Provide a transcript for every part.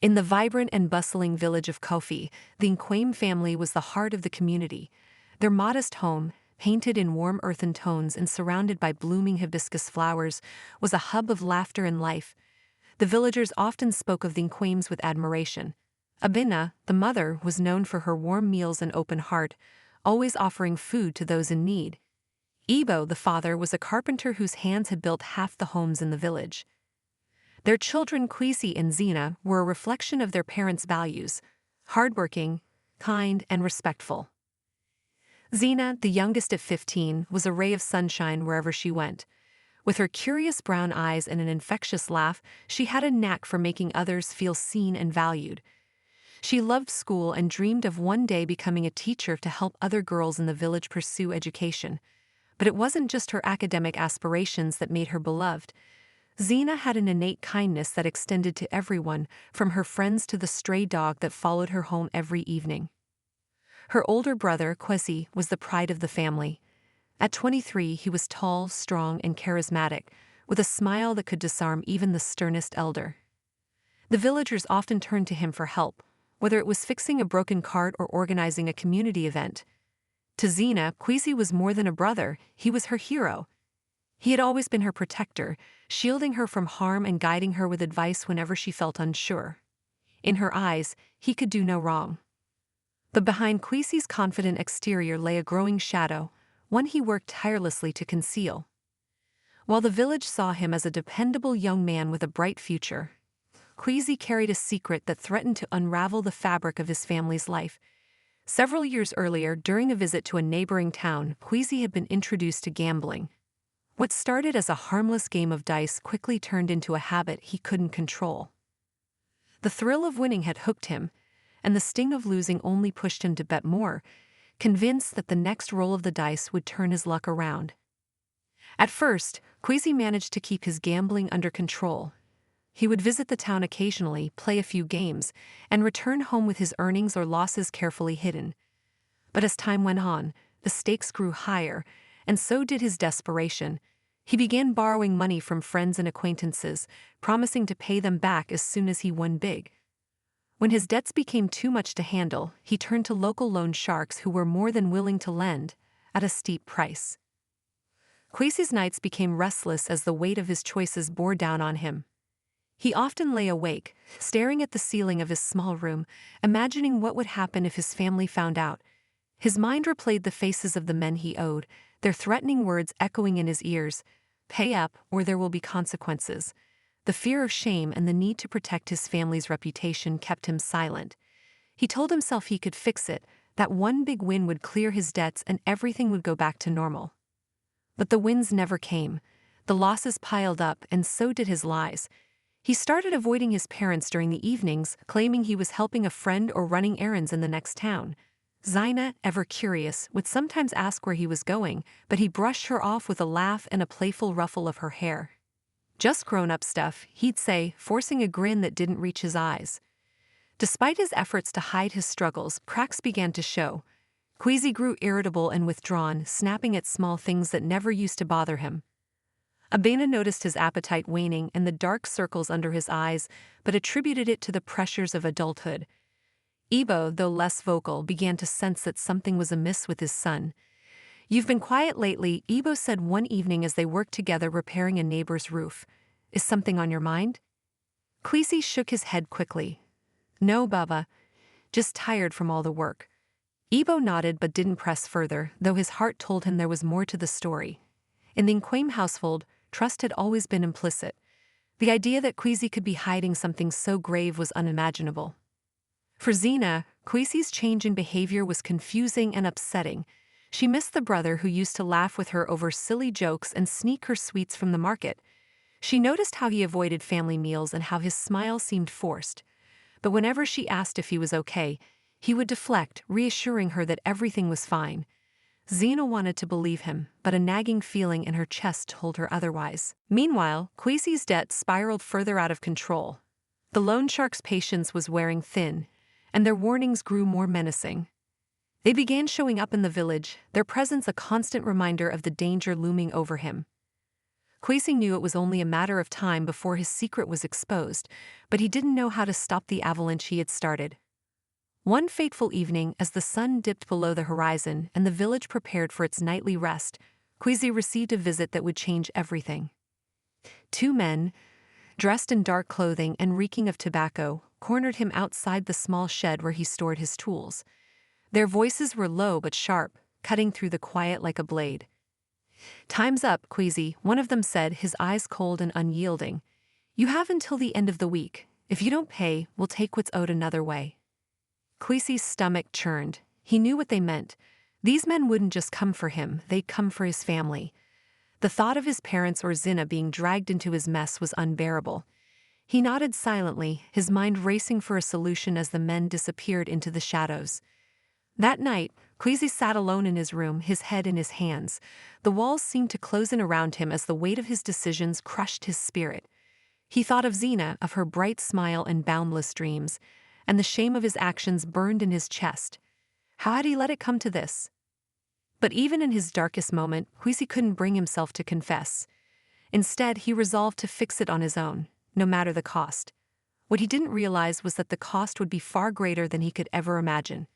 In the vibrant and bustling village of Kofi, the Nkwame family was the heart of the community. Their modest home, painted in warm earthen tones and surrounded by blooming hibiscus flowers, was a hub of laughter and life. The villagers often spoke of the Nkwames with admiration. Abina, the mother, was known for her warm meals and open heart, always offering food to those in need. Ebo, the father, was a carpenter whose hands had built half the homes in the village. Their children Kwesi and Zina were a reflection of their parents' values: hardworking, kind, and respectful. Zina, the youngest at 15, was a ray of sunshine wherever she went. With her curious brown eyes and an infectious laugh, she had a knack for making others feel seen and valued. She loved school and dreamed of one day becoming a teacher to help other girls in the village pursue education. But it wasn't just her academic aspirations that made her beloved. Zina had an innate kindness that extended to everyone, from her friends to the stray dog that followed her home every evening. Her older brother, Kwesi, was the pride of the family. At 23, he was tall, strong, and charismatic, with a smile that could disarm even the sternest elder. The villagers often turned to him for help, whether it was fixing a broken cart or organizing a community event. To Zina, Kwesi was more than a brother, he was her hero. He had always been her protector, shielding her from harm and guiding her with advice whenever she felt unsure. In her eyes, he could do no wrong. But behind Kwesi's confident exterior lay a growing shadow, one he worked tirelessly to conceal. While the village saw him as a dependable young man with a bright future, Kwesi carried a secret that threatened to unravel the fabric of his family's life. Several years earlier, during a visit to a neighboring town, Kwesi had been introduced to gambling. What started as a harmless game of dice quickly turned into a habit he couldn't control. The thrill of winning had hooked him, and the sting of losing only pushed him to bet more, convinced that the next roll of the dice would turn his luck around. At first, Kwesi managed to keep his gambling under control. He would visit the town occasionally, play a few games, and return home with his earnings or losses carefully hidden. But as time went on, the stakes grew higher, and so did his desperation. He began borrowing money from friends and acquaintances, promising to pay them back as soon as he won big. When his debts became too much to handle, he turned to local loan sharks who were more than willing to lend, at a steep price. Kwesi's nights became restless as the weight of his choices bore down on him. He often lay awake, staring at the ceiling of his small room, imagining what would happen if his family found out. His mind replayed the faces of the men he owed, their threatening words echoing in his ears: "Pay up, or there will be consequences." The fear of shame and the need to protect his family's reputation kept him silent. He told himself he could fix it, that one big win would clear his debts and everything would go back to normal. But the wins never came. The losses piled up, and so did his lies. He started avoiding his parents during the evenings, claiming he was helping a friend or running errands in the next town. Zina, ever curious, would sometimes ask where he was going, but he brushed her off with a laugh and a playful ruffle of her hair. "Just grown-up stuff," he'd say, forcing a grin that didn't reach his eyes. Despite his efforts to hide his struggles, cracks began to show. Kwesi grew irritable and withdrawn, snapping at small things that never used to bother him. Abena noticed his appetite waning and the dark circles under his eyes, but attributed it to the pressures of adulthood. Ebo, though less vocal, began to sense that something was amiss with his son. "You've been quiet lately," Ebo said one evening as they worked together repairing a neighbor's roof. "Is something on your mind?" Kwesi shook his head quickly. "No, Baba. Just tired from all the work." Ebo nodded but didn't press further, though his heart told him there was more to the story. In the Nkwame household, trust had always been implicit. The idea that Kwesi could be hiding something so grave was unimaginable. For Zina, Kwesi's change in behavior was confusing and upsetting. She missed the brother who used to laugh with her over silly jokes and sneak her sweets from the market. She noticed how he avoided family meals and how his smile seemed forced. But whenever she asked if he was okay, he would deflect, reassuring her that everything was fine. Zina wanted to believe him, but a nagging feeling in her chest told her otherwise. Meanwhile, Kwesi's debt spiraled further out of control. The loan shark's patience was wearing thin, and their warnings grew more menacing. They began showing up in the village, their presence a constant reminder of the danger looming over him. Kwesi knew it was only a matter of time before his secret was exposed, but he didn't know how to stop the avalanche he had started. One fateful evening, as the sun dipped below the horizon and the village prepared for its nightly rest, Kwesi received a visit that would change everything. Two men, dressed in dark clothing and reeking of tobacco, cornered him outside the small shed where he stored his tools. Their voices were low but sharp, cutting through the quiet like a blade. "Time's up, Kwesi," one of them said, his eyes cold and unyielding. "You have until the end of the week. If you don't pay, we'll take what's owed another way." Kwesi's stomach churned. He knew what they meant. These men wouldn't just come for him, they'd come for his family. The thought of his parents or Zina being dragged into his mess was unbearable. He nodded silently, his mind racing for a solution as the men disappeared into the shadows. That night, Kwesi sat alone in his room, his head in his hands. The walls seemed to close in around him as the weight of his decisions crushed his spirit. He thought of Zina, of her bright smile and boundless dreams, and the shame of his actions burned in his chest. How had he let it come to this? But even in his darkest moment, Kwesi couldn't bring himself to confess. Instead, he resolved to fix it on his own, no matter the cost. What he didn't realize was that the cost would be far greater than he could ever imagine.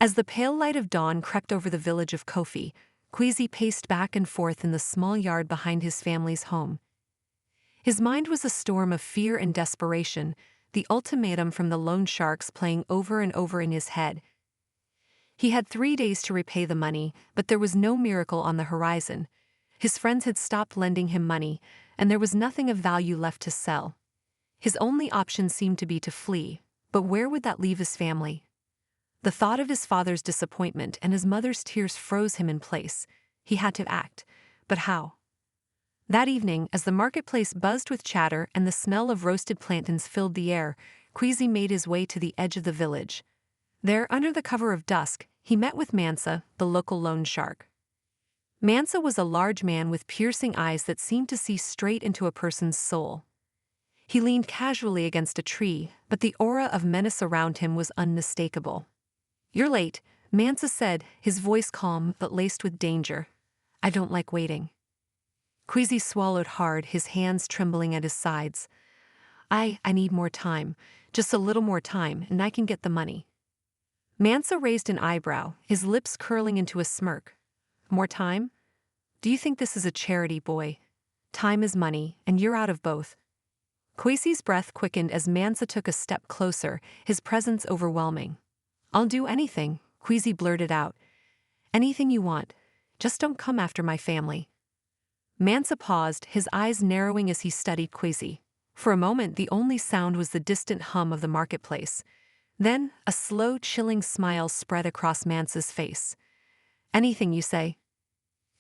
As the pale light of dawn crept over the village of Kofi, Kwesi paced back and forth in the small yard behind his family's home. His mind was a storm of fear and desperation, the ultimatum from the loan sharks playing over and over in his head. He had 3 days to repay the money, but there was no miracle on the horizon. His friends had stopped lending him money, and there was nothing of value left to sell. His only option seemed to be to flee, but where would that leave his family? The thought of his father's disappointment and his mother's tears froze him in place. He had to act, but how? That evening, as the marketplace buzzed with chatter and the smell of roasted plantains filled the air, Kwesi made his way to the edge of the village. There, under the cover of dusk, he met with Mansa, the local loan shark. Mansa was a large man with piercing eyes that seemed to see straight into a person's soul. He leaned casually against a tree, but the aura of menace around him was unmistakable. "You're late," Mansa said, his voice calm but laced with danger. "I don't like waiting." Kwesi swallowed hard, his hands trembling at his sides. I need more time. Just a little more time, and I can get the money." Mansa raised an eyebrow, his lips curling into a smirk. "More time? Do you think this is a charity, boy? Time is money, and you're out of both." Kwesi's breath quickened as Mansa took a step closer, his presence overwhelming. "I'll do anything," Kwesi blurted out. "Anything you want. Just don't come after my family." Mansa paused, his eyes narrowing as he studied Kwesi. For a moment, the only sound was the distant hum of the marketplace. Then, a slow, chilling smile spread across Mansa's face. "Anything you say."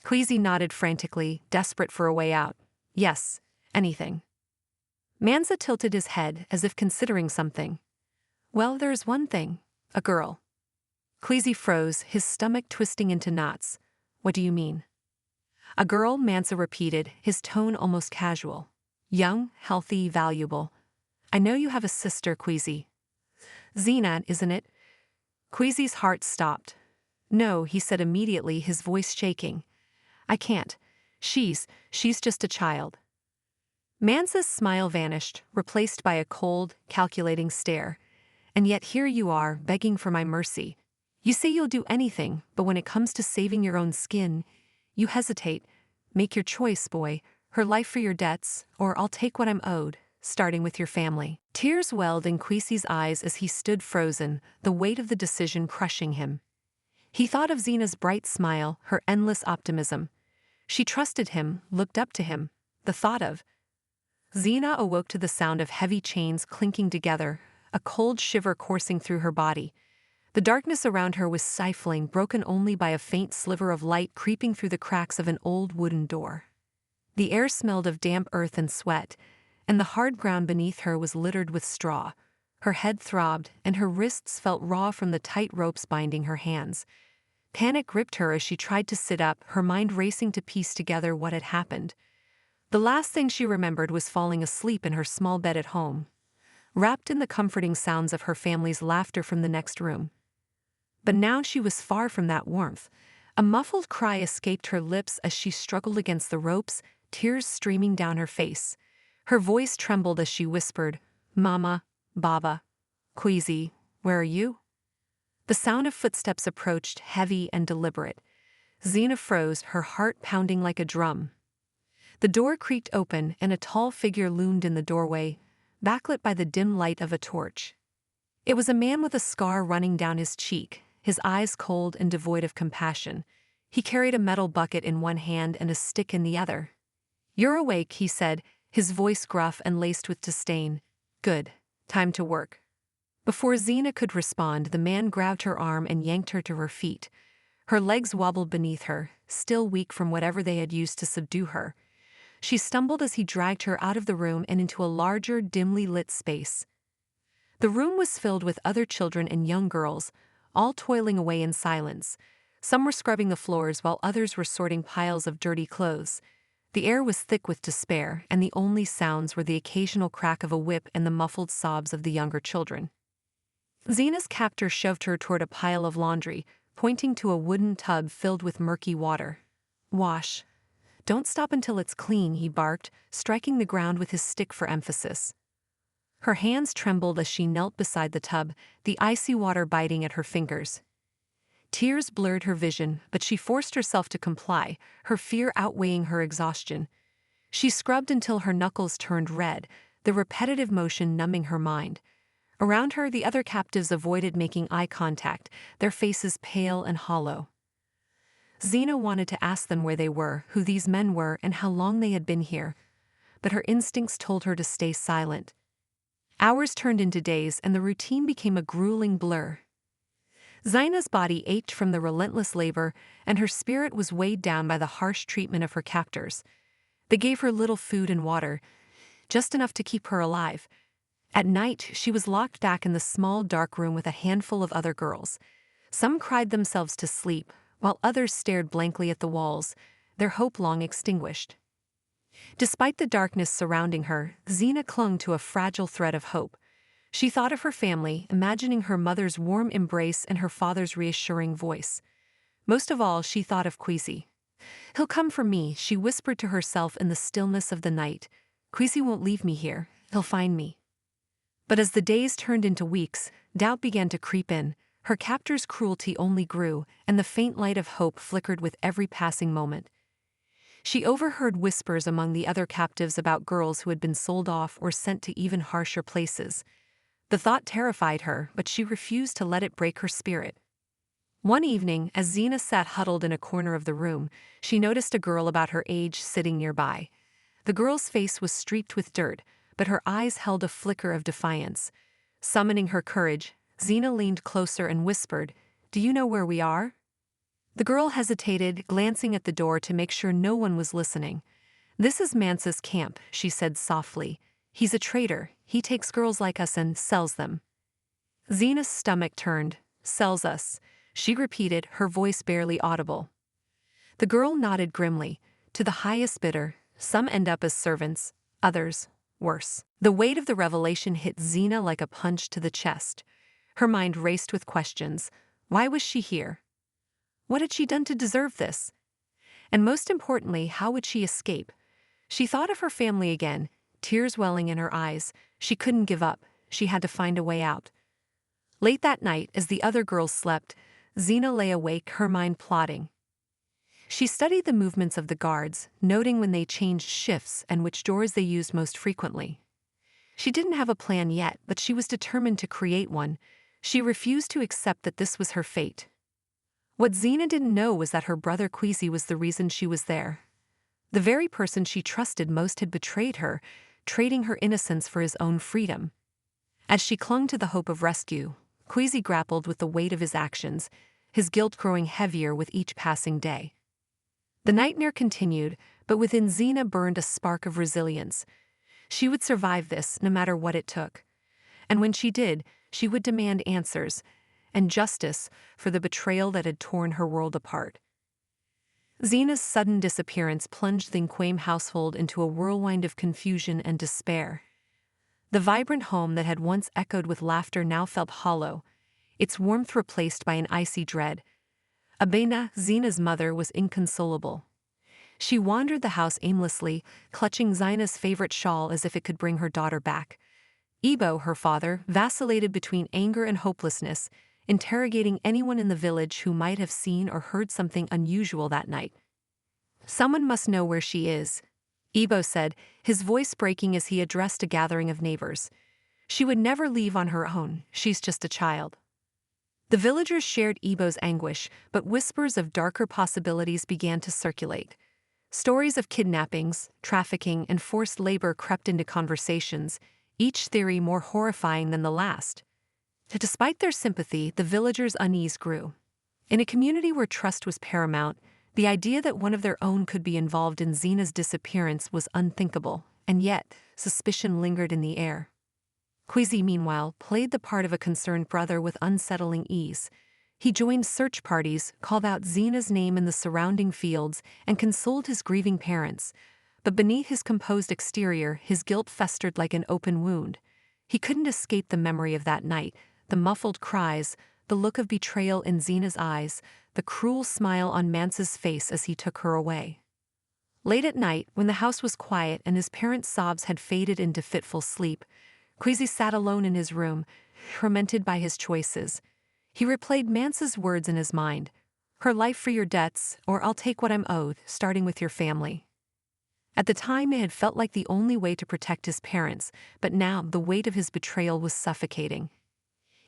Kwesi nodded frantically, desperate for a way out. "Yes, anything." Mansa tilted his head, as if considering something. "Well, there's one thing. A girl." Kwesi froze, his stomach twisting into knots. "What do you mean?" "A girl," Mansa repeated, his tone almost casual. "Young, healthy, valuable. I know you have a sister, Kwesi. Zina, isn't it?" Kwesi's heart stopped. "No," he said immediately, his voice shaking. "I can't. She's just a child." Mansa's smile vanished, replaced by a cold, calculating stare. "And yet here you are, begging for my mercy. You say you'll do anything, but when it comes to saving your own skin, you hesitate. Make your choice, boy. Her life for your debts, or I'll take what I'm owed, starting with your family." Tears welled in Kwesi's eyes as he stood frozen, the weight of the decision crushing him. He thought of Zina's bright smile, her endless optimism. She trusted him, looked up to him. The thought of Zina awoke to the sound of heavy chains clinking together, a cold shiver coursing through her body. The darkness around her was stifling, broken only by a faint sliver of light creeping through the cracks of an old wooden door. The air smelled of damp earth and sweat, and the hard ground beneath her was littered with straw. Her head throbbed, and her wrists felt raw from the tight ropes binding her hands. Panic gripped her as she tried to sit up, her mind racing to piece together what had happened. The last thing she remembered was falling asleep in her small bed at home, wrapped in the comforting sounds of her family's laughter from the next room. But now she was far from that warmth. A muffled cry escaped her lips as she struggled against the ropes, tears streaming down her face. Her voice trembled as she whispered, "Mama, Baba, Kwesi, where are you?" The sound of footsteps approached, heavy and deliberate. Zina froze, her heart pounding like a drum. The door creaked open and a tall figure loomed in the doorway, backlit by the dim light of a torch. It was a man with a scar running down his cheek, his eyes cold and devoid of compassion. He carried a metal bucket in one hand and a stick in the other. "You're awake," he said, his voice gruff and laced with disdain. "Good. Time to work." Before Zina could respond, the man grabbed her arm and yanked her to her feet. Her legs wobbled beneath her, still weak from whatever they had used to subdue her. She stumbled as he dragged her out of the room and into a larger, dimly lit space. The room was filled with other children and young girls, all toiling away in silence. Some were scrubbing the floors while others were sorting piles of dirty clothes. The air was thick with despair, and the only sounds were the occasional crack of a whip and the muffled sobs of the younger children. Zina's captor shoved her toward a pile of laundry, pointing to a wooden tub filled with murky water. "Wash. Don't stop until it's clean," he barked, striking the ground with his stick for emphasis. Her hands trembled as she knelt beside the tub, the icy water biting at her fingers. Tears blurred her vision, but she forced herself to comply, her fear outweighing her exhaustion. She scrubbed until her knuckles turned red, the repetitive motion numbing her mind. Around her, the other captives avoided making eye contact, their faces pale and hollow. Zina wanted to ask them where they were, who these men were, and how long they had been here, but her instincts told her to stay silent. Hours turned into days, and the routine became a grueling blur. Zina's body ached from the relentless labor, and her spirit was weighed down by the harsh treatment of her captors. They gave her little food and water, just enough to keep her alive. At night, she was locked back in the small, dark room with a handful of other girls. Some cried themselves to sleep, while others stared blankly at the walls, their hope long extinguished. Despite the darkness surrounding her, Zina clung to a fragile thread of hope. She thought of her family, imagining her mother's warm embrace and her father's reassuring voice. Most of all, she thought of Kwesi. "He'll come for me," she whispered to herself in the stillness of the night. "Kwesi won't leave me here. He'll find me." But as the days turned into weeks, doubt began to creep in. Her captor's cruelty only grew, and the faint light of hope flickered with every passing moment. She overheard whispers among the other captives about girls who had been sold off or sent to even harsher places. The thought terrified her, but she refused to let it break her spirit. One evening, as Zina sat huddled in a corner of the room, she noticed a girl about her age sitting nearby. The girl's face was streaked with dirt, but her eyes held a flicker of defiance. Summoning her courage, Zina leaned closer and whispered, "Do you know where we are?" The girl hesitated, glancing at the door to make sure no one was listening. "This is Mansa's camp," she said softly. "He's a traitor. He takes girls like us and sells them." Zina's stomach turned. "Sells us," she repeated, her voice barely audible. The girl nodded grimly. "To the highest bidder. Some end up as servants, others, worse." The weight of the revelation hit Zina like a punch to the chest. Her mind raced with questions. Why was she here? What had she done to deserve this? And most importantly, how would she escape? She thought of her family again, tears welling in her eyes. She couldn't give up. She had to find a way out. Late that night, as the other girls slept, Zina lay awake, her mind plotting. She studied the movements of the guards, noting when they changed shifts and which doors they used most frequently. She didn't have a plan yet, but she was determined to create one. She refused to accept that this was her fate. What Zina didn't know was that her brother Kwesi was the reason she was there. The very person she trusted most had betrayed her, trading her innocence for his own freedom. As she clung to the hope of rescue, Kwesi grappled with the weight of his actions, his guilt growing heavier with each passing day. The nightmare continued, but within Zina burned a spark of resilience. She would survive this, no matter what it took. And when she did, she would demand answers and justice for the betrayal that had torn her world apart. Zina's sudden disappearance plunged the Nkwame household into a whirlwind of confusion and despair. The vibrant home that had once echoed with laughter now felt hollow, its warmth replaced by an icy dread. Abena, Zina's mother, was inconsolable. She wandered the house aimlessly, clutching Zina's favorite shawl as if it could bring her daughter back. Ebo, her father, vacillated between anger and hopelessness, interrogating anyone in the village who might have seen or heard something unusual that night. "Someone must know where she is," Ebo said, his voice breaking as he addressed a gathering of neighbors. "She would never leave on her own, she's just a child." The villagers shared Ebo's anguish, but whispers of darker possibilities began to circulate. Stories of kidnappings, trafficking, and forced labor crept into conversations, each theory more horrifying than the last. Despite their sympathy, the villagers' unease grew. In a community where trust was paramount, the idea that one of their own could be involved in Zina's disappearance was unthinkable, and yet, suspicion lingered in the air. Kwesi, meanwhile, played the part of a concerned brother with unsettling ease. He joined search parties, called out Zina's name in the surrounding fields, and consoled his grieving parents. But beneath his composed exterior, his guilt festered like an open wound. He couldn't escape the memory of that night, the muffled cries, the look of betrayal in Zina's eyes, the cruel smile on Mansa's face as he took her away. Late at night, when the house was quiet and his parents' sobs had faded into fitful sleep, Kwesi sat alone in his room, tormented by his choices. He replayed Mansa's words in his mind: "Her life for your debts, or I'll take what I'm owed, starting with your family." At the time it had felt like the only way to protect his parents, but now the weight of his betrayal was suffocating.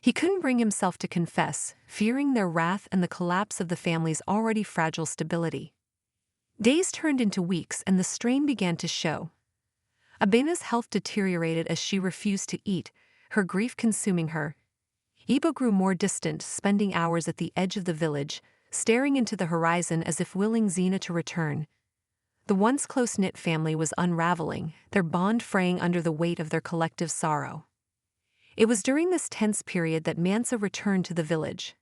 He couldn't bring himself to confess, fearing their wrath and the collapse of the family's already fragile stability. Days turned into weeks and the strain began to show. Abena's health deteriorated as she refused to eat, her grief consuming her. Ebo grew more distant, spending hours at the edge of the village, staring into the horizon as if willing Zina to return. The once close-knit family was unraveling, their bond fraying under the weight of their collective sorrow. It was during this tense period that Mansa returned to the village.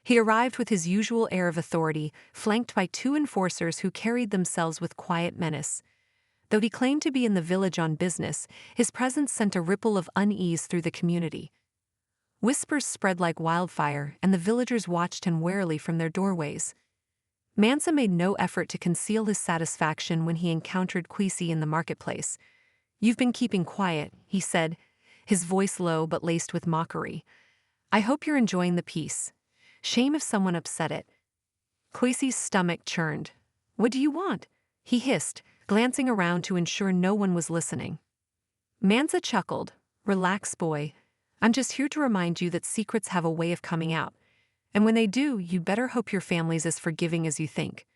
He arrived with his usual air of authority, flanked by two enforcers who carried themselves with quiet menace. Though he claimed to be in the village on business, his presence sent a ripple of unease through the community. Whispers spread like wildfire, and the villagers watched him warily from their doorways. Mansa made no effort to conceal his satisfaction when he encountered Kwesi in the marketplace. "You've been keeping quiet," he said, his voice low but laced with mockery. "I hope you're enjoying the peace. Shame if someone upset it." Kwesi's stomach churned. "What do you want?" he hissed, glancing around to ensure no one was listening. Mansa chuckled. "Relax, boy. I'm just here to remind you that secrets have a way of coming out. And when they do, you better hope your family's as forgiving as you think."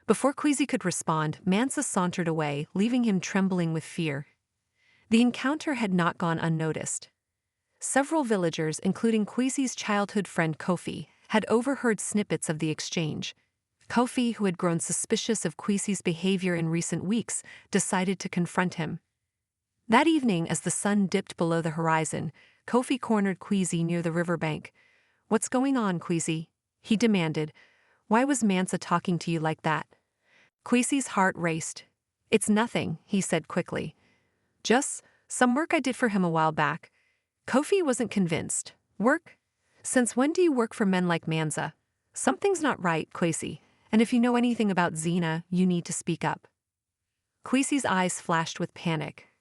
Before Kwesi could respond, Mansa sauntered away, leaving him trembling with fear. The encounter had not gone unnoticed. Several villagers, including Kwesi's childhood friend Kofi, had overheard snippets of the exchange. Kofi, who had grown suspicious of Kwesi's behavior in recent weeks, decided to confront him. That evening, as the sun dipped below the horizon, Kofi cornered Kwesi near the riverbank. "What's going on, Kwesi?" he demanded. "Why was Mansa talking to you like that?" Kwesi's heart raced. "It's nothing," he said quickly. "Just some work I did for him a while back." Kofi wasn't convinced. "Work? Since when do you work for men like Mansa? Something's not right, Kwesi, and if you know anything about Zina, you need to speak up." Kwesi's eyes flashed with panic.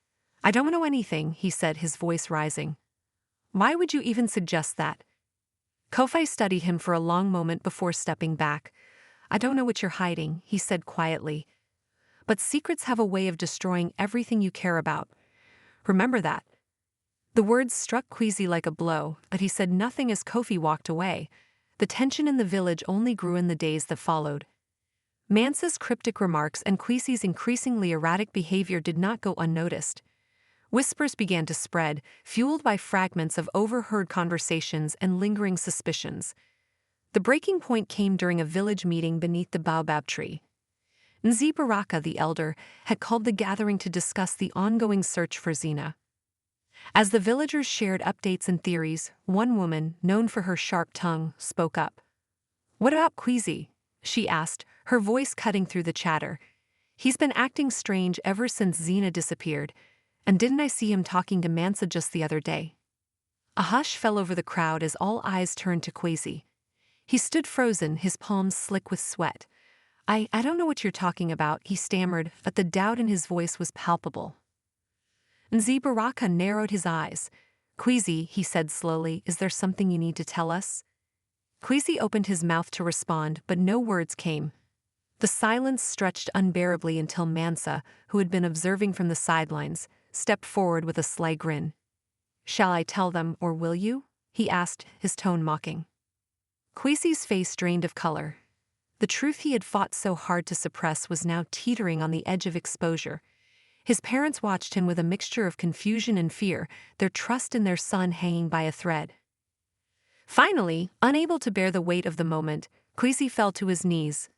"I don't know anything," he said, his voice rising. "Why would you even suggest that?" Kofi studied him for a long moment before stepping back. "I don't know what you're hiding," he said quietly. "But secrets have a way of destroying everything you care about. Remember that." The words struck Kwesi like a blow, but he said nothing as Kofi walked away. The tension in the village only grew in the days that followed. Mansa's cryptic remarks and Kwesi's increasingly erratic behavior did not go unnoticed. Whispers began to spread, fueled by fragments of overheard conversations and lingering suspicions. The breaking point came during a village meeting beneath the baobab tree. Nzi Baraka, the elder, had called the gathering to discuss the ongoing search for Zina. As the villagers shared updates and theories, one woman, known for her sharp tongue, spoke up. "What about Kwesi?" she asked, her voice cutting through the chatter. "He's been acting strange ever since Zina disappeared. And didn't I see him talking to Mansa just the other day?" A hush fell over the crowd as all eyes turned to Kwesi. He stood frozen, his palms slick with sweat. I don't know what you're talking about, he stammered, but the doubt in his voice was palpable. Nzibaraka narrowed his eyes. Kwesi, he said slowly, is there something you need to tell us? Kwesi opened his mouth to respond, but no words came. The silence stretched unbearably until Mansa, who had been observing from the sidelines, stepped forward with a sly grin. Shall I tell them, or will you? He asked, his tone mocking. Kwesi's face drained of color. The truth he had fought so hard to suppress was now teetering on the edge of exposure. His parents watched him with a mixture of confusion and fear, their trust in their son hanging by a thread. Finally, unable to bear the weight of the moment, Kwesi fell to his knees.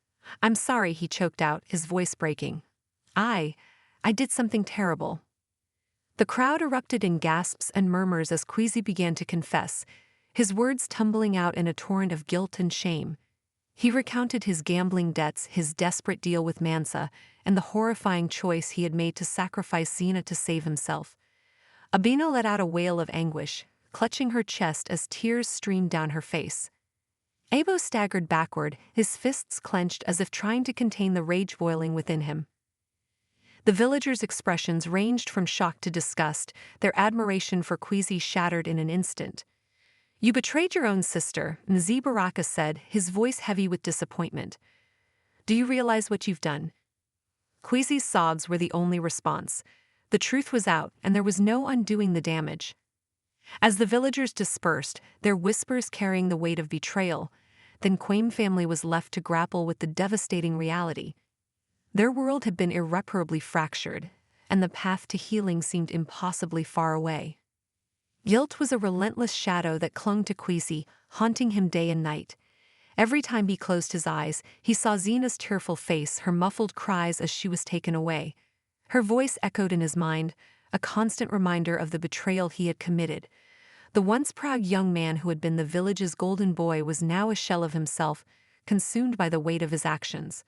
I'm sorry, he choked out, his voice breaking. I did something terrible. The crowd erupted in gasps and murmurs as Kwesi began to confess, his words tumbling out in a torrent of guilt and shame. He recounted his gambling debts, his desperate deal with Mansa, and the horrifying choice he had made to sacrifice Zina to save himself. Abina let out a wail of anguish, clutching her chest as tears streamed down her face. Abo staggered backward, his fists clenched as if trying to contain the rage boiling within him. The villagers' expressions ranged from shock to disgust, their admiration for Kwesi shattered in an instant. You betrayed your own sister, Nzibaraka said, his voice heavy with disappointment. Do you realize what you've done? Kwesi's sobs were the only response. The truth was out, and there was no undoing the damage. As the villagers dispersed, their whispers carrying the weight of betrayal, the Nkwame family was left to grapple with the devastating reality. Their world had been irreparably fractured, and the path to healing seemed impossibly far away. Guilt was a relentless shadow that clung to Kwesi, haunting him day and night. Every time he closed his eyes, he saw Zina's tearful face, her muffled cries as she was taken away. Her voice echoed in his mind, a constant reminder of the betrayal he had committed. The once proud young man who had been the village's golden boy was now a shell of himself, consumed by the weight of his actions.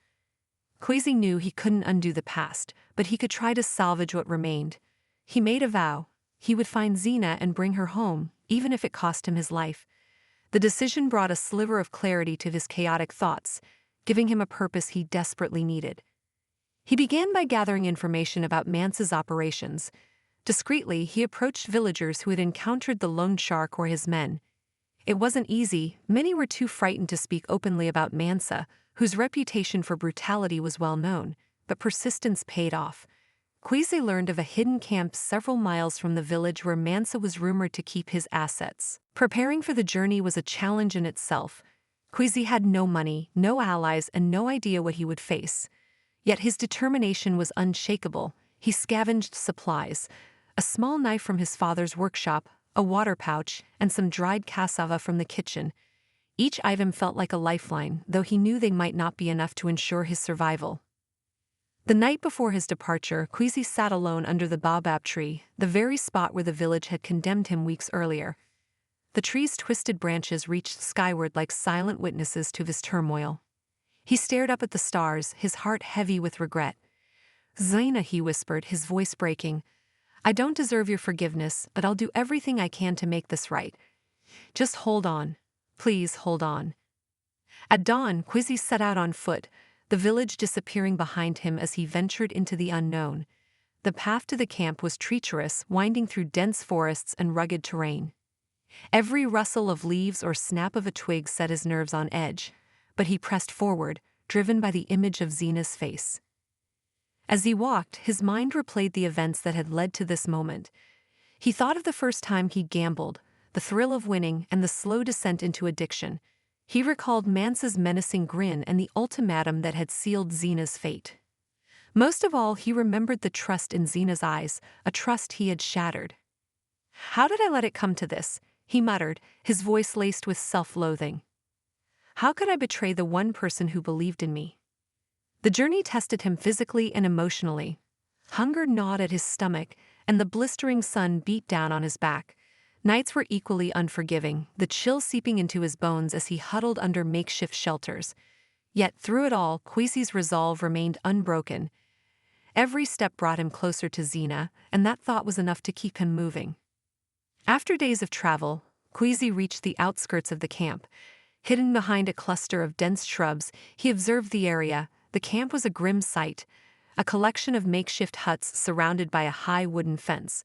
Kwesi knew he couldn't undo the past, but he could try to salvage what remained. He made a vow. He would find Zina and bring her home, even if it cost him his life. The decision brought a sliver of clarity to his chaotic thoughts, giving him a purpose he desperately needed. He began by gathering information about Mansa's operations. Discreetly, he approached villagers who had encountered the lone shark or his men. It wasn't easy, many were too frightened to speak openly about Mansa, whose reputation for brutality was well known, but persistence paid off. Kwesi learned of a hidden camp several miles from the village where Mansa was rumored to keep his assets. Preparing for the journey was a challenge in itself. Kwesi had no money, no allies, and no idea what he would face. Yet his determination was unshakable. He scavenged supplies, a small knife from his father's workshop, a water pouch, and some dried cassava from the kitchen. Each item felt like a lifeline, though he knew they might not be enough to ensure his survival. The night before his departure, Kwesi sat alone under the baobab tree, the very spot where the village had condemned him weeks earlier. The tree's twisted branches reached skyward like silent witnesses to his turmoil. He stared up at the stars, his heart heavy with regret. Zina, he whispered, his voice breaking. I don't deserve your forgiveness, but I'll do everything I can to make this right. Just hold on. Please hold on. At dawn, Kwesi set out on foot, the village disappearing behind him as he ventured into the unknown. The path to the camp was treacherous, winding through dense forests and rugged terrain. Every rustle of leaves or snap of a twig set his nerves on edge, but he pressed forward, driven by the image of Zina's face. As he walked, his mind replayed the events that had led to this moment. He thought of the first time he'd gambled, the thrill of winning, and the slow descent into addiction. He recalled Mansa's menacing grin and the ultimatum that had sealed Zina's fate. Most of all, he remembered the trust in Zina's eyes, a trust he had shattered. How did I let it come to this? He muttered, his voice laced with self-loathing. How could I betray the one person who believed in me? The journey tested him physically and emotionally. Hunger gnawed at his stomach, and the blistering sun beat down on his back. Nights were equally unforgiving, the chill seeping into his bones as he huddled under makeshift shelters. Yet through it all, Kwesi's resolve remained unbroken. Every step brought him closer to Zina, and that thought was enough to keep him moving. After days of travel, Kwesi reached the outskirts of the camp. Hidden behind a cluster of dense shrubs, he observed the area, The camp was a grim sight, a collection of makeshift huts surrounded by a high wooden fence.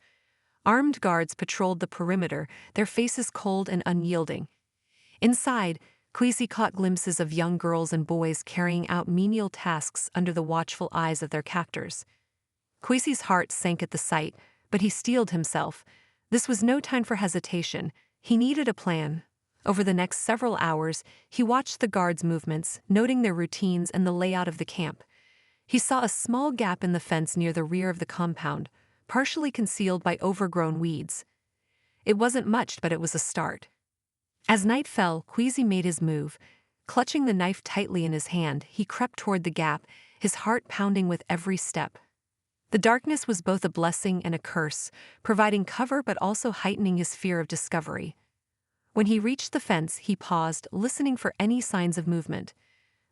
Armed guards patrolled the perimeter, their faces cold and unyielding. Inside, Kwesi caught glimpses of young girls and boys carrying out menial tasks under the watchful eyes of their captors. Kwesi's heart sank at the sight, but he steeled himself. This was no time for hesitation. He needed a plan. Over the next several hours, he watched the guards' movements, noting their routines and the layout of the camp. He saw a small gap in the fence near the rear of the compound, partially concealed by overgrown weeds. It wasn't much, but it was a start. As night fell, Kwesi made his move. Clutching the knife tightly in his hand, he crept toward the gap, his heart pounding with every step. The darkness was both a blessing and a curse, providing cover but also heightening his fear of discovery. When he reached the fence, he paused, listening for any signs of movement.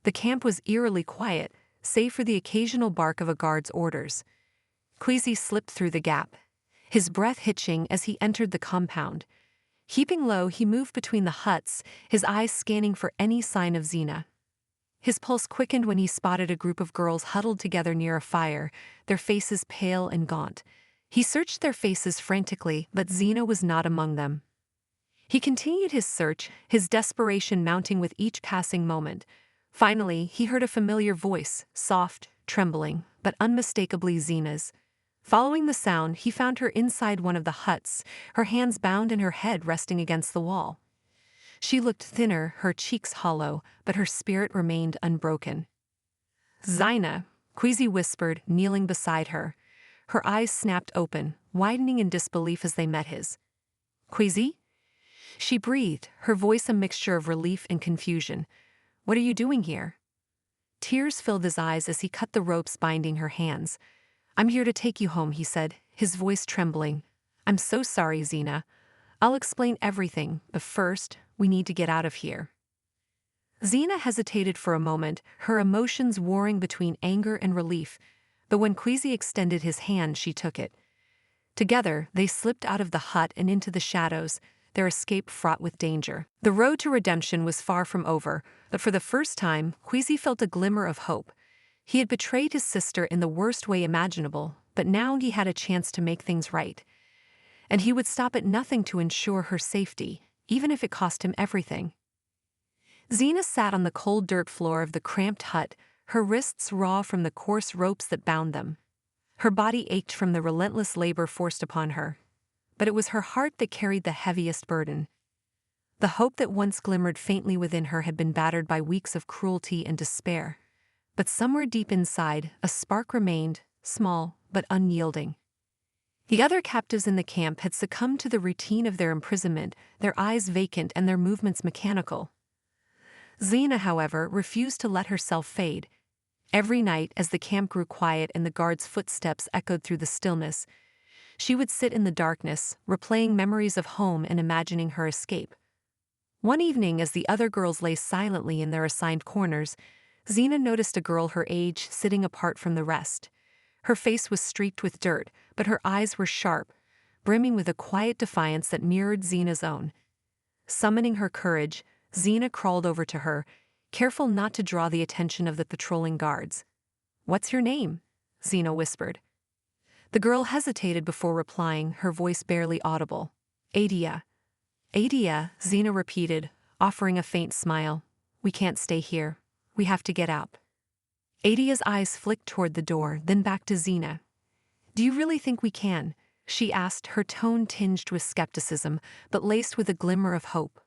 The camp was eerily quiet, save for the occasional bark of a guard's orders. Kwesi slipped through the gap, his breath hitching as he entered the compound. Keeping low, he moved between the huts, his eyes scanning for any sign of Zina. His pulse quickened when he spotted a group of girls huddled together near a fire, their faces pale and gaunt. He searched their faces frantically, but Zina was not among them. He continued his search, his desperation mounting with each passing moment. Finally, he heard a familiar voice, soft, trembling, but unmistakably Zina's. Following the sound, he found her inside one of the huts, her hands bound and her head resting against the wall. She looked thinner, her cheeks hollow, but her spirit remained unbroken. "Zina," Kwesi whispered, kneeling beside her. Her eyes snapped open, widening in disbelief as they met his. "Kwesi?" She breathed, her voice a mixture of relief and confusion. "What are you doing here?" Tears filled his eyes as he cut the ropes binding her hands. "I'm here to take you home," he said, his voice trembling. "I'm so sorry, Zina. I'll explain everything, but first, we need to get out of here." Zina hesitated for a moment, her emotions warring between anger and relief, but when Kwesi extended his hand, she took it. Together, they slipped out of the hut and into the shadows, their escape fraught with danger. The road to redemption was far from over, but for the first time, Kwesi felt a glimmer of hope. He had betrayed his sister in the worst way imaginable, but now he had a chance to make things right. And he would stop at nothing to ensure her safety, even if it cost him everything. Zina sat on the cold dirt floor of the cramped hut, her wrists raw from the coarse ropes that bound them. Her body ached from the relentless labor forced upon her. But it was her heart that carried the heaviest burden. The hope that once glimmered faintly within her had been battered by weeks of cruelty and despair. But somewhere deep inside, a spark remained, small but unyielding. The other captives in the camp had succumbed to the routine of their imprisonment, their eyes vacant and their movements mechanical. Zina, however, refused to let herself fade. Every night, as the camp grew quiet and the guards' footsteps echoed through the stillness, she would sit in the darkness, replaying memories of home and imagining her escape. One evening, as the other girls lay silently in their assigned corners, Zina noticed a girl her age sitting apart from the rest. Her face was streaked with dirt, but her eyes were sharp, brimming with a quiet defiance that mirrored Zina's own. Summoning her courage, Zina crawled over to her, careful not to draw the attention of the patrolling guards. "What's your name?" Zina whispered. The girl hesitated before replying, her voice barely audible. "Adia." "Adia," Zina repeated, offering a faint smile. "We can't stay here. We have to get out." Adia's eyes flicked toward the door, then back to Zina. "Do you really think we can?" she asked, her tone tinged with skepticism, but laced with a glimmer of hope.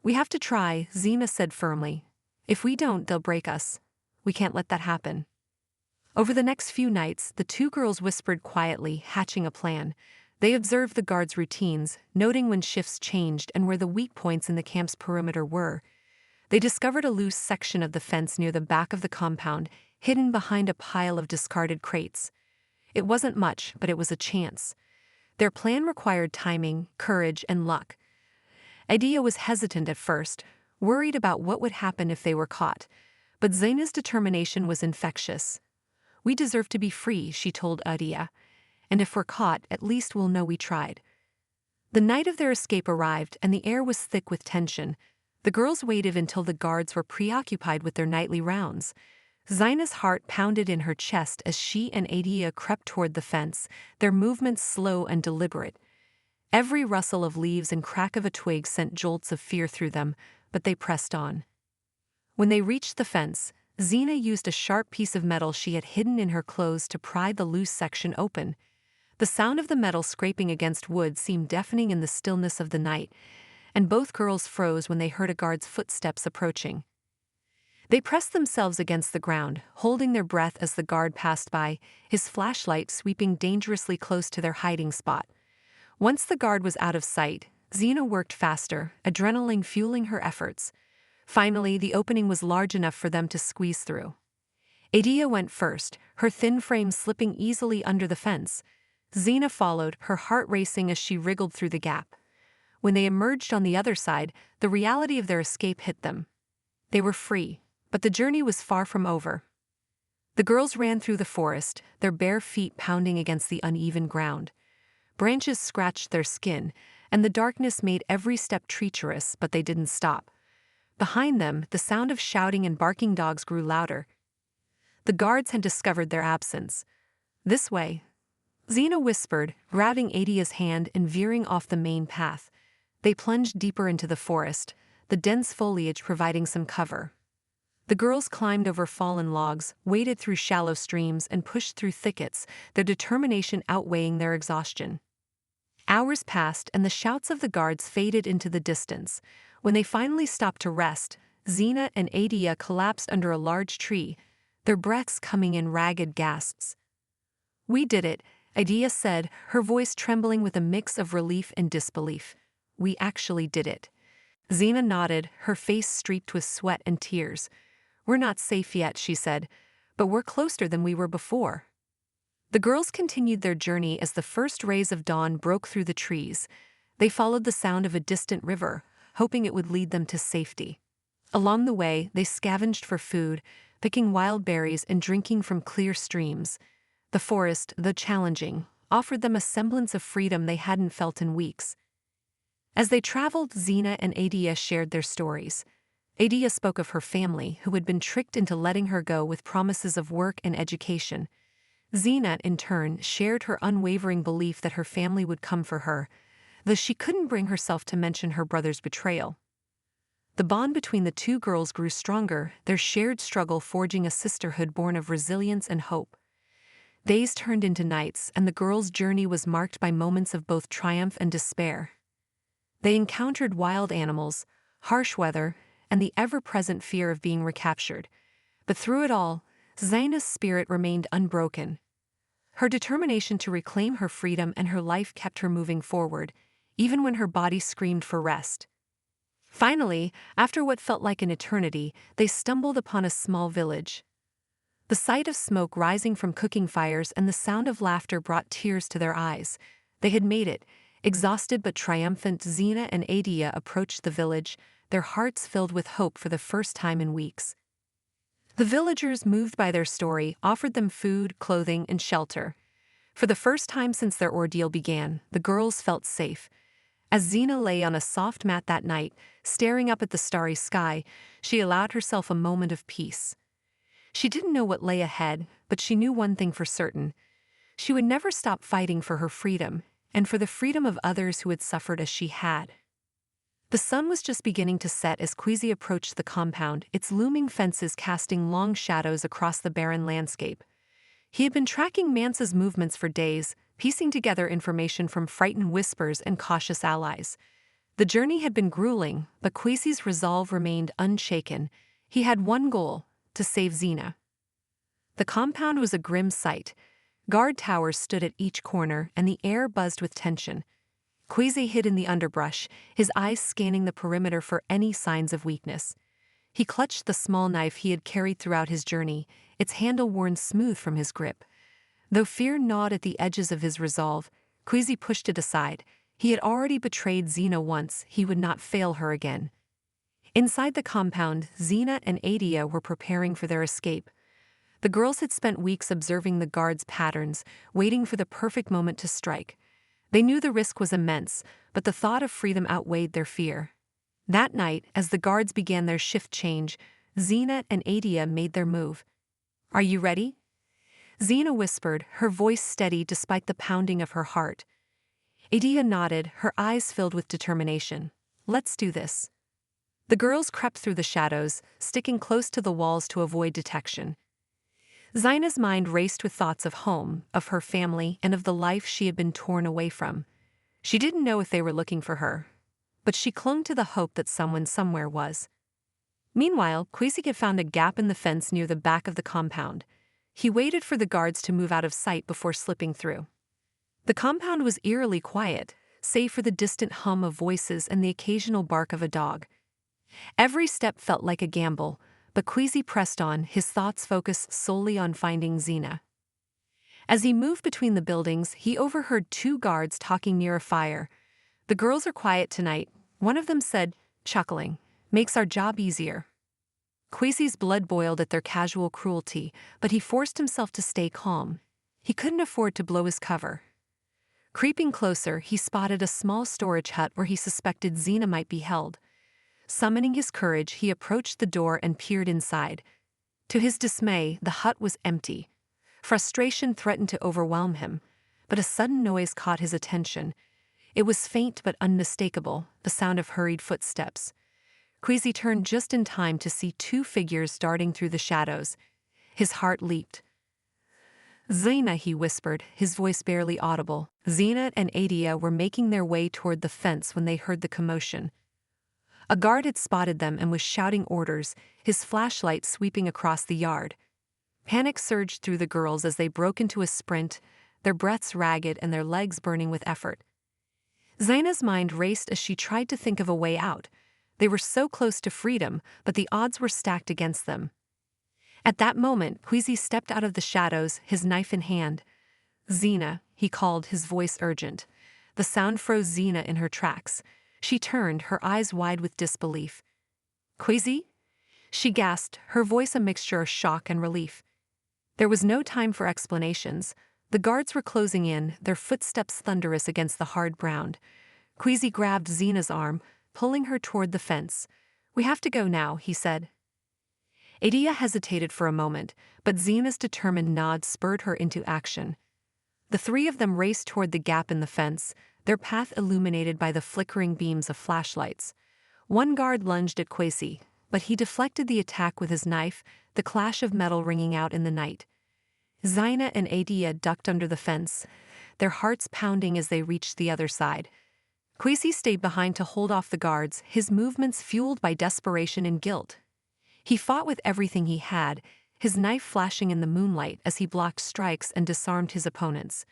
"We have to try," Zina said firmly. "If we don't, they'll break us. We can't let that happen." Over the next few nights, the two girls whispered quietly, hatching a plan. They observed the guards' routines, noting when shifts changed and where the weak points in the camp's perimeter were. They discovered a loose section of the fence near the back of the compound, hidden behind a pile of discarded crates. It wasn't much, but it was a chance. Their plan required timing, courage, and luck. Adia was hesitant at first, worried about what would happen if they were caught, but Zina's determination was infectious. "We deserve to be free," she told Adia, "and if we're caught, at least we'll know we tried." The night of their escape arrived, and the air was thick with tension. The girls waited until the guards were preoccupied with their nightly rounds. Zina's heart pounded in her chest as she and Adia crept toward the fence, their movements slow and deliberate. Every rustle of leaves and crack of a twig sent jolts of fear through them, but they pressed on. When they reached the fence, Zina used a sharp piece of metal she had hidden in her clothes to pry the loose section open. The sound of the metal scraping against wood seemed deafening in the stillness of the night, and both girls froze when they heard a guard's footsteps approaching. They pressed themselves against the ground, holding their breath as the guard passed by, his flashlight sweeping dangerously close to their hiding spot. Once the guard was out of sight, Zina worked faster, adrenaline fueling her efforts. Finally, the opening was large enough for them to squeeze through. Adia went first, her thin frame slipping easily under the fence. Zina followed, her heart racing as she wriggled through the gap. When they emerged on the other side, the reality of their escape hit them. They were free, but the journey was far from over. The girls ran through the forest, their bare feet pounding against the uneven ground. Branches scratched their skin, and the darkness made every step treacherous, but they didn't stop. Behind them, the sound of shouting and barking dogs grew louder. The guards had discovered their absence. "This way," Zina whispered, grabbing Adia's hand and veering off the main path. They plunged deeper into the forest, the dense foliage providing some cover. The girls climbed over fallen logs, waded through shallow streams, and pushed through thickets, their determination outweighing their exhaustion. Hours passed, and the shouts of the guards faded into the distance. When they finally stopped to rest, Zina and Adia collapsed under a large tree, their breaths coming in ragged gasps. "We did it," Adia said, her voice trembling with a mix of relief and disbelief. "We actually did it." Zina nodded, her face streaked with sweat and tears. "We're not safe yet," she said, "but we're closer than we were before." The girls continued their journey as the first rays of dawn broke through the trees. They followed the sound of a distant river, hoping it would lead them to safety. Along the way, they scavenged for food, picking wild berries and drinking from clear streams. The forest, though challenging, offered them a semblance of freedom they hadn't felt in weeks. As they traveled, Zina and Adia shared their stories. Adia spoke of her family, who had been tricked into letting her go with promises of work and education. Zina, in turn, shared her unwavering belief that her family would come for her, though she couldn't bring herself to mention her brother's betrayal. The bond between the two girls grew stronger, their shared struggle forging a sisterhood born of resilience and hope. Days turned into nights, and the girls' journey was marked by moments of both triumph and despair. They encountered wild animals, harsh weather, and the ever-present fear of being recaptured. But through it all, Zina's spirit remained unbroken. Her determination to reclaim her freedom and her life kept her moving forward, even when her body screamed for rest. Finally, after what felt like an eternity, they stumbled upon a small village. The sight of smoke rising from cooking fires and the sound of laughter brought tears to their eyes. They had made it. Exhausted but triumphant, Zina and Adia approached the village, their hearts filled with hope for the first time in weeks. The villagers, moved by their story, offered them food, clothing, and shelter. For the first time since their ordeal began, the girls felt safe. As Zina lay on a soft mat that night, staring up at the starry sky, she allowed herself a moment of peace. She didn't know what lay ahead, but she knew one thing for certain. She would never stop fighting for her freedom, and for the freedom of others who had suffered as she had. The sun was just beginning to set as Kwesi approached the compound, its looming fences casting long shadows across the barren landscape. He had been tracking Mansa's movements for days, piecing together information from frightened whispers and cautious allies. The journey had been grueling, but Kwesi's resolve remained unshaken. He had one goal: to save Zina. The compound was a grim sight. Guard towers stood at each corner, and the air buzzed with tension. Kwesi hid in the underbrush, his eyes scanning the perimeter for any signs of weakness. He clutched the small knife he had carried throughout his journey, its handle worn smooth from his grip. Though fear gnawed at the edges of his resolve, Kwesi pushed it aside. He had already betrayed Zina once, he would not fail her again. Inside the compound, Zina and Adia were preparing for their escape. The girls had spent weeks observing the guards' patterns, waiting for the perfect moment to strike. They knew the risk was immense, but the thought of freedom outweighed their fear. That night, as the guards began their shift change, Zina and Adia made their move. Are you ready? Zina whispered, her voice steady despite the pounding of her heart. Adia nodded, her eyes filled with determination. Let's do this. The girls crept through the shadows, sticking close to the walls to avoid detection. Zina's mind raced with thoughts of home, of her family, and of the life she had been torn away from. She didn't know if they were looking for her, but she clung to the hope that someone somewhere was. Meanwhile, Kwesi had found a gap in the fence near the back of the compound. He waited for the guards to move out of sight before slipping through. The compound was eerily quiet, save for the distant hum of voices and the occasional bark of a dog. Every step felt like a gamble, but Kwesi pressed on, his thoughts focused solely on finding Zina. As he moved between the buildings, he overheard two guards talking near a fire. "The girls are quiet tonight," one of them said, chuckling. "Makes our job easier." Kwesi's blood boiled at their casual cruelty, but he forced himself to stay calm. He couldn't afford to blow his cover. Creeping closer, he spotted a small storage hut where he suspected Zina might be held. Summoning his courage, he approached the door and peered inside. To his dismay, the hut was empty. Frustration threatened to overwhelm him, but a sudden noise caught his attention. It was faint but unmistakable, the sound of hurried footsteps. Kwesi turned just in time to see two figures darting through the shadows. His heart leaped. "Zina," he whispered, his voice barely audible. Zina and Adia were making their way toward the fence when they heard the commotion. A guard had spotted them and was shouting orders, his flashlight sweeping across the yard. Panic surged through the girls as they broke into a sprint, their breaths ragged and their legs burning with effort. Zina's mind raced as she tried to think of a way out. They were so close to freedom, but the odds were stacked against them. At that moment, Kwesi stepped out of the shadows, his knife in hand. "Zina," he called, his voice urgent. The sound froze Zina in her tracks. She turned, her eyes wide with disbelief. "Kwesi?" She gasped, her voice a mixture of shock and relief. There was no time for explanations. The guards were closing in, their footsteps thunderous against the hard ground. Kwesi grabbed Zina's arm, pulling her toward the fence. "We have to go now," he said. Adia hesitated for a moment, but Zina's determined nod spurred her into action. The three of them raced toward the gap in the fence, their path illuminated by the flickering beams of flashlights. One guard lunged at Kwesi, but he deflected the attack with his knife, the clash of metal ringing out in the night. Zina and Adia ducked under the fence, their hearts pounding as they reached the other side. Kwesi stayed behind to hold off the guards, his movements fueled by desperation and guilt. He fought with everything he had, his knife flashing in the moonlight as he blocked strikes and disarmed his opponents.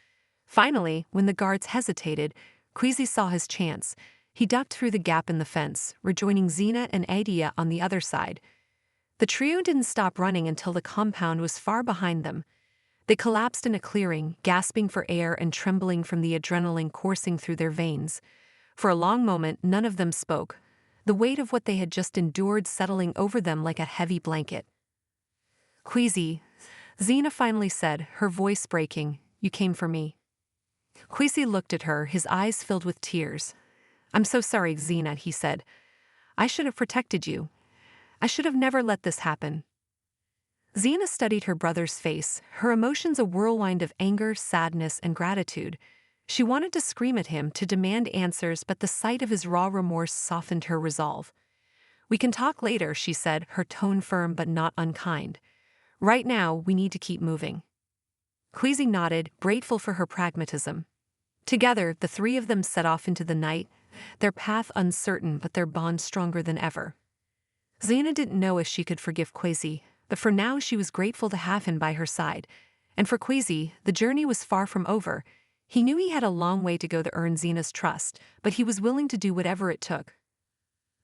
Finally, when the guards hesitated, Kwesi saw his chance. He ducked through the gap in the fence, rejoining Zina and Adia on the other side. The trio didn't stop running until the compound was far behind them. They collapsed in a clearing, gasping for air and trembling from the adrenaline coursing through their veins. For a long moment, none of them spoke, the weight of what they had just endured settling over them like a heavy blanket. "Kwesi," Zina finally said, her voice breaking, "you came for me." Kwesi looked at her, his eyes filled with tears. "I'm so sorry, Zina," he said. "I should have protected you. I should have never let this happen." Zina studied her brother's face, her emotions a whirlwind of anger, sadness, and gratitude. She wanted to scream at him, to demand answers, but the sight of his raw remorse softened her resolve. "We can talk later," she said, her tone firm but not unkind. "Right now, we need to keep moving." Kwesi nodded, grateful for her pragmatism. Together, the three of them set off into the night, their path uncertain but their bond stronger than ever. Zina didn't know if she could forgive Kwesi, but for now she was grateful to have him by her side. And for Kwesi, the journey was far from over. He knew he had a long way to go to earn Zina's trust, but he was willing to do whatever it took.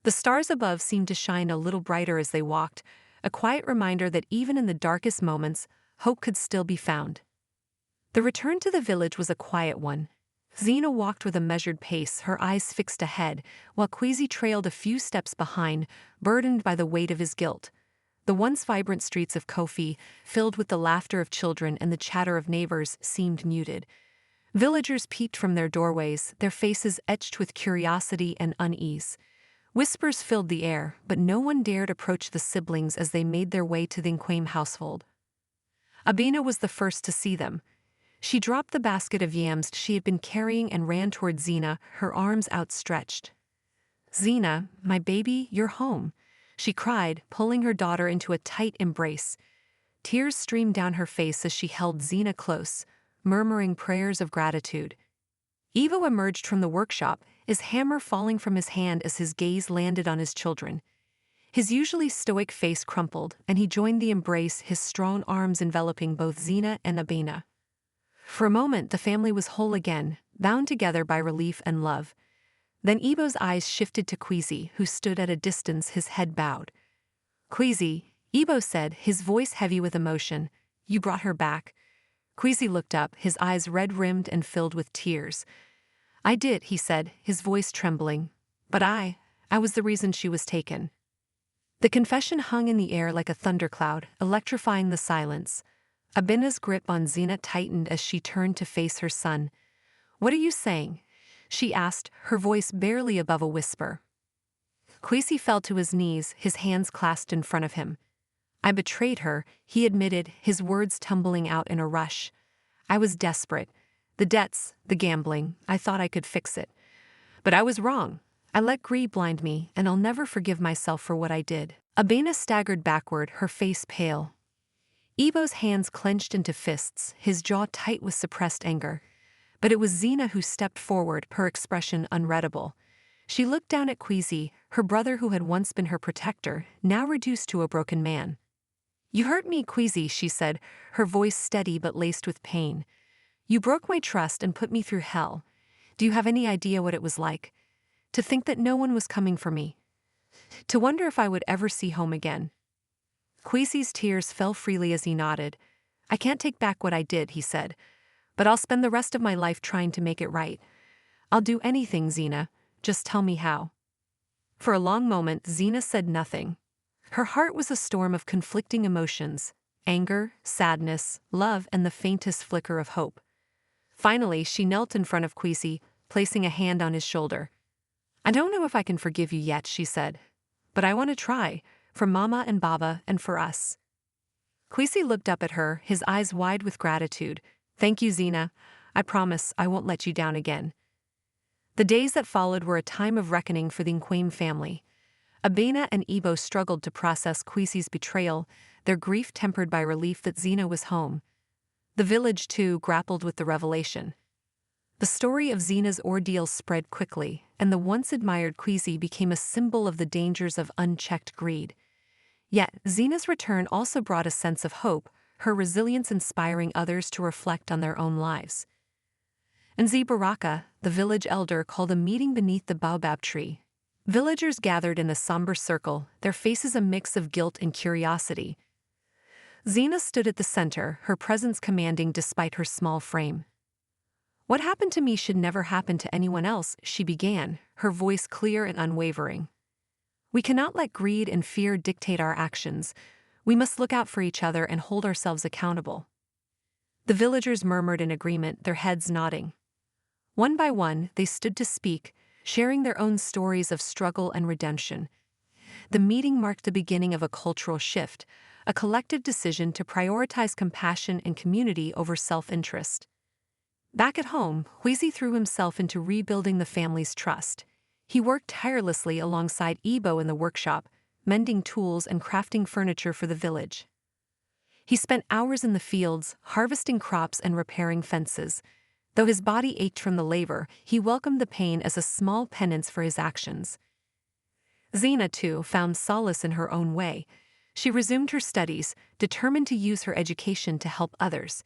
The stars above seemed to shine a little brighter as they walked, a quiet reminder that even in the darkest moments, hope could still be found. The return to the village was a quiet one. Zina walked with a measured pace, her eyes fixed ahead, while Kwesi trailed a few steps behind, burdened by the weight of his guilt. The once vibrant streets of Kofi, filled with the laughter of children and the chatter of neighbors, seemed muted. Villagers peeped from their doorways, their faces etched with curiosity and unease. Whispers filled the air, but no one dared approach the siblings as they made their way to the Nkwame household. Abena was the first to see them. She dropped the basket of yams she had been carrying and ran toward Zina, her arms outstretched. "Zina, my baby, you're home," she cried, pulling her daughter into a tight embrace. Tears streamed down her face as she held Zina close, murmuring prayers of gratitude. Ivo emerged from the workshop, his hammer falling from his hand as his gaze landed on his children. His usually stoic face crumpled, and he joined the embrace, his strong arms enveloping both Zina and Abena. For a moment the family was whole again, bound together by relief and love. Then Ivo's eyes shifted to Kwesi, who stood at a distance, his head bowed. "Kwesi," Ivo said, his voice heavy with emotion, "you brought her back." Kwesi looked up, his eyes red-rimmed and filled with tears. "I did," he said, his voice trembling. "But I was the reason she was taken." The confession hung in the air like a thundercloud, electrifying the silence. Abena's grip on Zina tightened as she turned to face her son. "What are you saying?" she asked, her voice barely above a whisper. Kwesi fell to his knees, his hands clasped in front of him. "I betrayed her," he admitted, his words tumbling out in a rush. "I was desperate. The debts, the gambling, I thought I could fix it. But I was wrong. I let greed blind me, and I'll never forgive myself for what I did." Abena staggered backward, her face pale. Ivo's hands clenched into fists, his jaw tight with suppressed anger. But it was Zina who stepped forward, her expression unreadable. She looked down at Kwesi, her brother who had once been her protector, now reduced to a broken man. "You hurt me, Kwesi," she said, her voice steady but laced with pain. "You broke my trust and put me through hell. Do you have any idea what it was like? To think that no one was coming for me. To wonder if I would ever see home again." Kwesi's tears fell freely as he nodded. "I can't take back what I did," he said, "but I'll spend the rest of my life trying to make it right. I'll do anything, Zina. Just tell me how." For a long moment, Zina said nothing. Her heart was a storm of conflicting emotions: anger, sadness, love, and the faintest flicker of hope. Finally, she knelt in front of Kwesi, placing a hand on his shoulder. "I don't know if I can forgive you yet," she said, "but I want to try, for Mama and Baba and for us." Kwesi looked up at her, his eyes wide with gratitude. "Thank you, Zina. I promise I won't let you down again." The days that followed were a time of reckoning for the Nkwame family. Abena and Ivo struggled to process Kwesi's betrayal, their grief tempered by relief that Zina was home. The village, too, grappled with the revelation. The story of Zina's ordeal spread quickly, and the once-admired Kwesi became a symbol of the dangers of unchecked greed. Yet, Zina's return also brought a sense of hope, her resilience inspiring others to reflect on their own lives. Nzi Baraka, the village elder, called a meeting beneath the baobab tree. Villagers gathered in a somber circle, their faces a mix of guilt and curiosity. Zina stood at the center, her presence commanding despite her small frame. "What happened to me should never happen to anyone else," she began, her voice clear and unwavering. "We cannot let greed and fear dictate our actions. We must look out for each other and hold ourselves accountable." The villagers murmured in agreement, their heads nodding. One by one, they stood to speak, sharing their own stories of struggle and redemption. The meeting marked the beginning of a cultural shift, a collective decision to prioritize compassion and community over self-interest. Back at home, Kwesi threw himself into rebuilding the family's trust. He worked tirelessly alongside Ibo in the workshop, mending tools and crafting furniture for the village. He spent hours in the fields, harvesting crops and repairing fences. Though his body ached from the labor, he welcomed the pain as a small penance for his actions. Zina, too, found solace in her own way. She resumed her studies, determined to use her education to help others.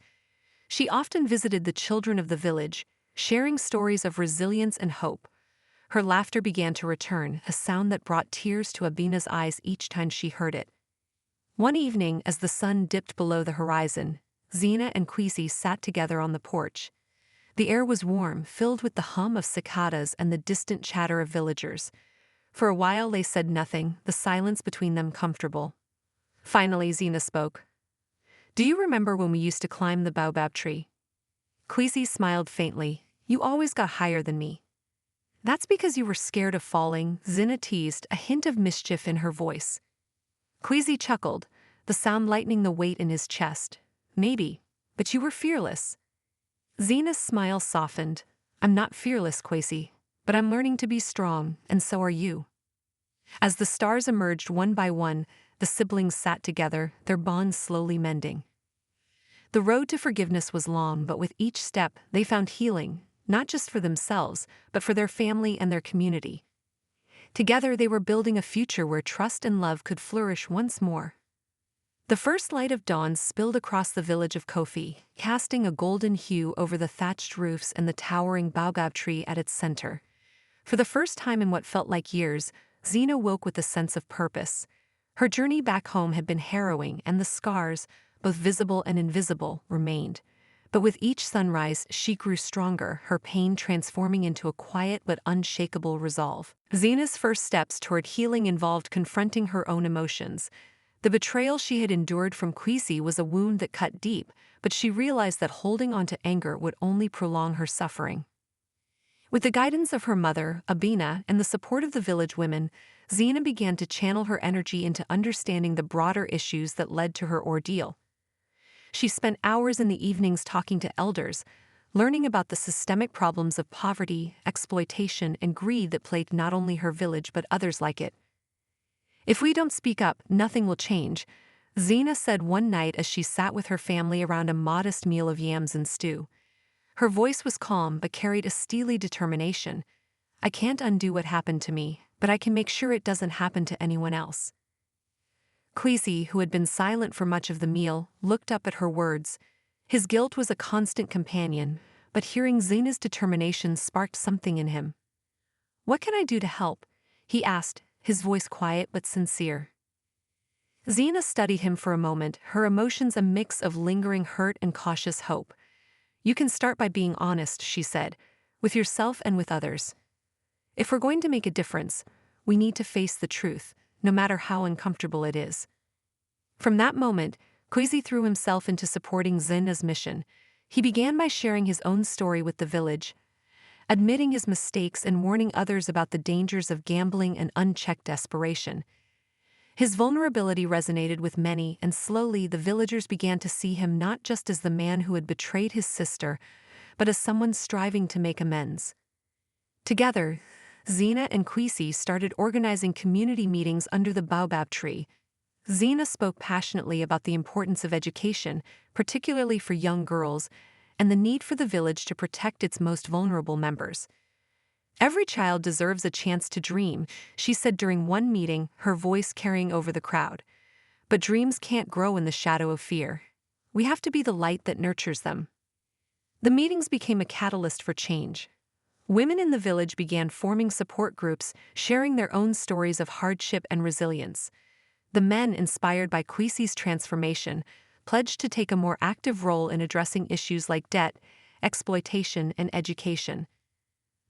She often visited the children of the village, sharing stories of resilience and hope. Her laughter began to return, a sound that brought tears to Abena's eyes each time she heard it. One evening, as the sun dipped below the horizon, Zina and Kwesi sat together on the porch. The air was warm, filled with the hum of cicadas and the distant chatter of villagers. For a while they said nothing, the silence between them comfortable. Finally, Zina spoke. "Do you remember when we used to climb the baobab tree?" Kwesi smiled faintly. "You always got higher than me." "That's because you were scared of falling," Zina teased, a hint of mischief in her voice. Kwesi chuckled, the sound lightening the weight in his chest. maybe, but you were fearless. Zina's smile softened. I'm not fearless, Kwesi, but I'm learning to be strong, and so are you. As the stars emerged one by one, the siblings sat together, their bonds slowly mending. The road to forgiveness was long, but with each step, they found healing, not just for themselves, but for their family and their community. Together, they were building a future where trust and love could flourish once more. The first light of dawn spilled across the village of Kofi, casting a golden hue over the thatched roofs and the towering baobab tree at its center. For the first time in what felt like years, Zina woke with a sense of purpose. Her journey back home had been harrowing, and the scars, both visible and invisible, remained. But with each sunrise, she grew stronger, her pain transforming into a quiet but unshakable resolve. Zina's first steps toward healing involved confronting her own emotions. The betrayal she had endured from Kwesi was a wound that cut deep, but she realized that holding on to anger would only prolong her suffering. With the guidance of her mother, Abina, and the support of the village women, Zina began to channel her energy into understanding the broader issues that led to her ordeal. She spent hours in the evenings talking to elders, learning about the systemic problems of poverty, exploitation, and greed that plagued not only her village but others like it. If we don't speak up, nothing will change, Zina said one night as she sat with her family around a modest meal of yams and stew. Her voice was calm but carried a steely determination. I can't undo what happened to me, but I can make sure it doesn't happen to anyone else. Kwesi, who had been silent for much of the meal, looked up at her words. His guilt was a constant companion, but hearing Zina's determination sparked something in him. What can I do to help? He asked, his voice quiet but sincere. Zina studied him for a moment, her emotions a mix of lingering hurt and cautious hope. You can start by being honest, she said, with yourself and with others. If we're going to make a difference, we need to face the truth, no matter how uncomfortable it is. From that moment, Kwesi threw himself into supporting Zina's mission. He began by sharing his own story with the village, admitting his mistakes and warning others about the dangers of gambling and unchecked desperation. His vulnerability resonated with many, and slowly the villagers began to see him not just as the man who had betrayed his sister, but as someone striving to make amends. Together, Zina and Kwesi started organizing community meetings under the baobab tree. Zina spoke passionately about the importance of education, particularly for young girls, and the need for the village to protect its most vulnerable members. Every child deserves a chance to dream, she said during one meeting, her voice carrying over the crowd. But dreams can't grow in the shadow of fear. We have to be the light that nurtures them. The meetings became a catalyst for change. Women in the village began forming support groups, sharing their own stories of hardship and resilience. The men, inspired by Kwesi's transformation, pledged to take a more active role in addressing issues like debt, exploitation, and education.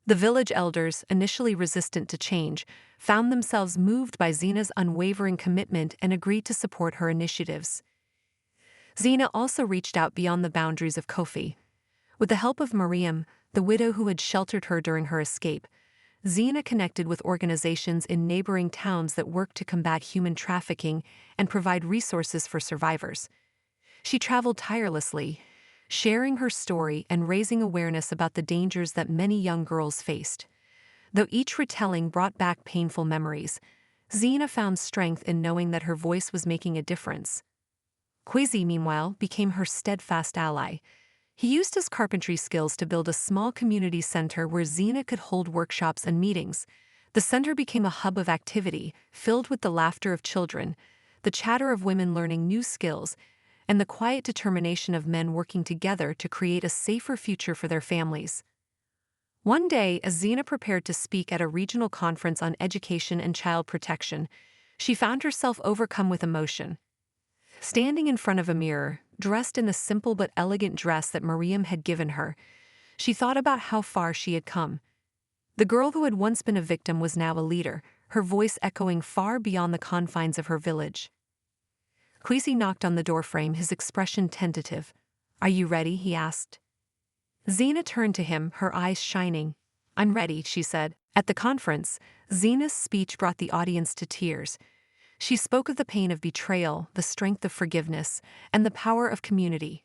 The village elders, initially resistant to change, found themselves moved by Zina's unwavering commitment and agreed to support her initiatives. Zina also reached out beyond the boundaries of Kofi. With the help of Mariam, the widow who had sheltered her during her escape, Zina connected with organizations in neighboring towns that work to combat human trafficking and provide resources for survivors. She traveled tirelessly, sharing her story and raising awareness about the dangers that many young girls faced. Though each retelling brought back painful memories, Zina found strength in knowing that her voice was making a difference. Kwesi, meanwhile, became her steadfast ally. He used his carpentry skills to build a small community center where Zina could hold workshops and meetings. The center became a hub of activity, filled with the laughter of children, the chatter of women learning new skills, and the quiet determination of men working together to create a safer future for their families. One day, as Zina prepared to speak at a regional conference on education and child protection, she found herself overcome with emotion. Standing in front of a mirror, dressed in the simple but elegant dress that Mariam had given her, she thought about how far she had come. The girl who had once been a victim was now a leader, her voice echoing far beyond the confines of her village. Kwesi knocked on the doorframe, his expression tentative. Are you ready? He asked. Zina turned to him, her eyes shining. I'm ready, she said. At the conference, Zina's speech brought the audience to tears. She spoke of the pain of betrayal, the strength of forgiveness, and the power of community.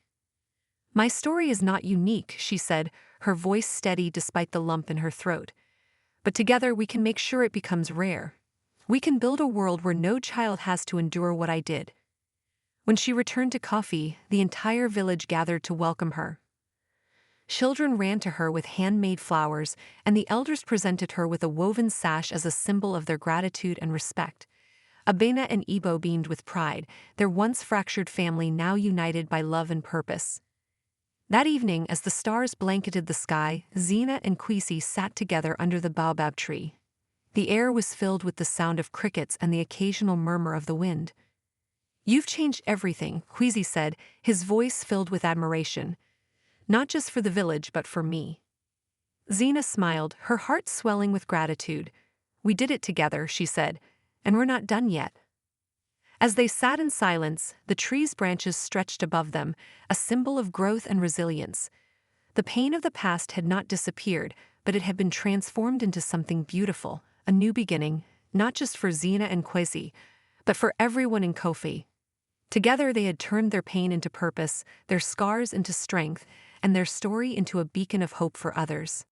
"My story is not unique," she said, her voice steady despite the lump in her throat. "But together we can make sure it becomes rare. We can build a world where no child has to endure what I did." When she returned to Kofi, the entire village gathered to welcome her. Children ran to her with handmade flowers, and the elders presented her with a woven sash as a symbol of their gratitude and respect. Abena and Ibo beamed with pride, their once fractured family now united by love and purpose. That evening, as the stars blanketed the sky, Zina and Kwesi sat together under the baobab tree. The air was filled with the sound of crickets and the occasional murmur of the wind. "You've changed everything," Kwesi said, his voice filled with admiration. "Not just for the village, but for me." Zina smiled, her heart swelling with gratitude. "We did it together," she said, "and we're not done yet." As they sat in silence, the tree's branches stretched above them, a symbol of growth and resilience. The pain of the past had not disappeared, but it had been transformed into something beautiful, a new beginning, not just for Zina and Kwesi, but for everyone in Kofi. Together they had turned their pain into purpose, their scars into strength, and their story into a beacon of hope for others.